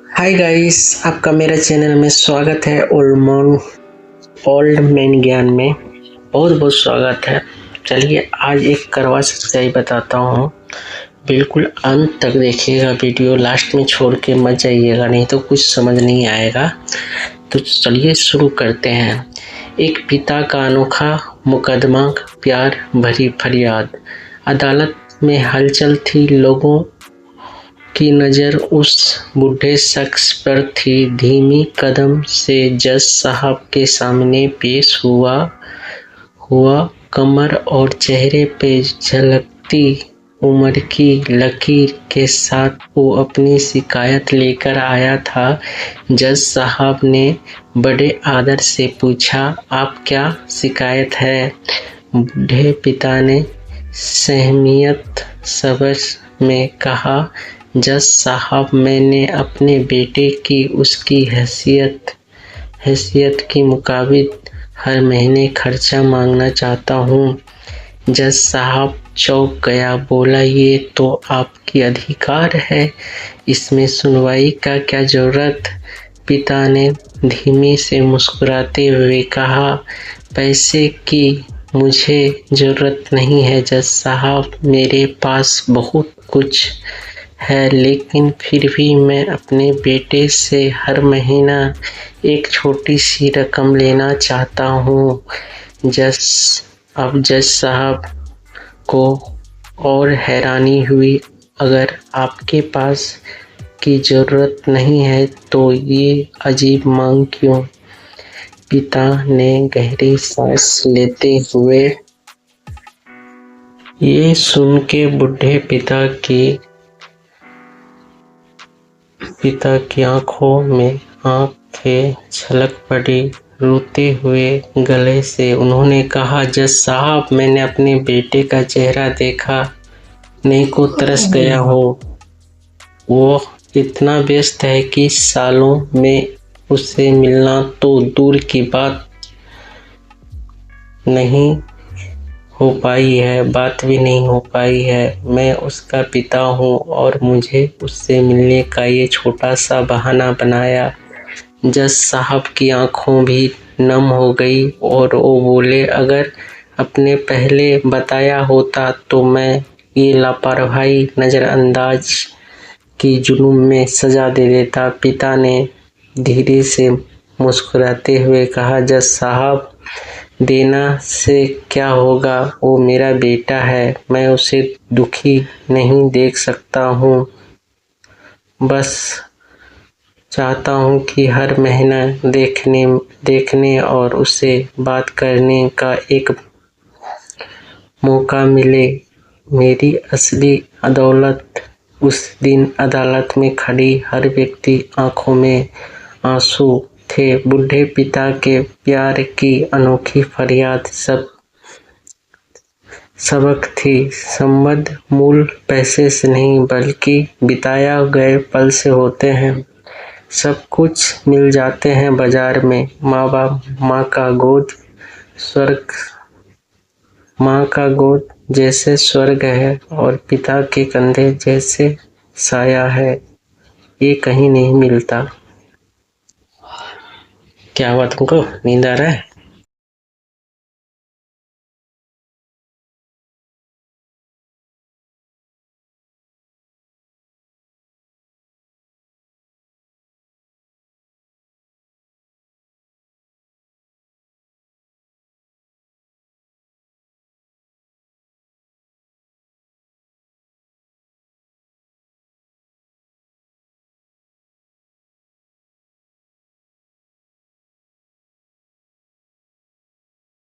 Hi guys, आपका मेरे channel में स्वागत है। ओल्ड मैन ज्ञान में बहुत बहुत स्वागत है। चलिए आज एक कड़वा सच्चाई बताता हूँ। बिल्कुल अंत तक देखिएगा वीडियो, लास्ट में छोड़ के मत जाइएगा, नहीं तो कुछ समझ नहीं आएगा। तो चलिए शुरू करते हैं। एक पिता का अनोखा मुकदमा, प्यार भरी फरियाद। अदालत में हलचल थी, लोगों की नज़र उस बूढ़े शख्स पर थी। धीमी कदम से जज साहब के सामने पेश हुआ कमर और चेहरे पे झलकती उम्र की लकीर के साथ वो अपनी शिकायत लेकर आया था। जज साहब ने बड़े आदर से पूछा, आप क्या शिकायत है? बूढ़े पिता ने सहमियत सबर में कहा, जज साहब, मैंने अपने बेटे की उसकी हैसियत के मुताबिक हर महीने खर्चा मांगना चाहता हूँ। जज साहब चौंक गया, बोला, ये तो आपकी अधिकार है, इसमें सुनवाई का क्या जरूरत? पिता ने धीमे से मुस्कुराते हुए कहा, पैसे की मुझे जरूरत नहीं है जज साहब, मेरे पास बहुत कुछ है, लेकिन फिर भी मैं अपने बेटे से हर महीना एक छोटी सी रकम लेना चाहता हूँ। अब जज साहब को और हैरानी हुई, अगर आपके पास की जरूरत नहीं है तो ये अजीब मांग क्यों? पिता ने गहरी सांस लेते हुए ये सुन के बूढ़े पिता की आंखों में आंखें छलक पड़ी। रोते हुए गले से उन्होंने कहा, जज साहब, मैंने अपने बेटे का चेहरा देखा नहीं को तरस गया हो। वो इतना व्यस्त है कि सालों में उससे मिलना तो दूर की बात नहीं हो पाई है, बात भी नहीं हो पाई है। मैं उसका पिता हूँ और मुझे उससे मिलने का ये छोटा सा बहाना बनाया। जज साहब की आंखों भी नम हो गई और वो बोले, अगर आपने पहले बताया होता तो मैं ये लापरवाही नज़रअंदाज की जुल्म में सजा दे देता। पिता ने धीरे से मुस्कुराते हुए कहा, जज साहब, देना से क्या होगा? वो मेरा बेटा है, मैं उसे दुखी नहीं देख सकता हूँ। बस चाहता हूँ कि हर महीना देखने और उससे बात करने का एक मौका मिले। मेरी असली दौलत उस दिन अदालत में खड़ी हर व्यक्ति आंखों में आंसू थे। बूढ़े पिता के प्यार की अनोखी फरियाद सबक थी। संबंध मूल पैसे से नहीं बल्कि बिताया गए पल से होते हैं। सब कुछ मिल जाते हैं बाजार में, माँ का गोद जैसे स्वर्ग है और पिता के कंधे जैसे साया है, ये कहीं नहीं मिलता। क्या हुआ तुमको? नींद आ रहा है?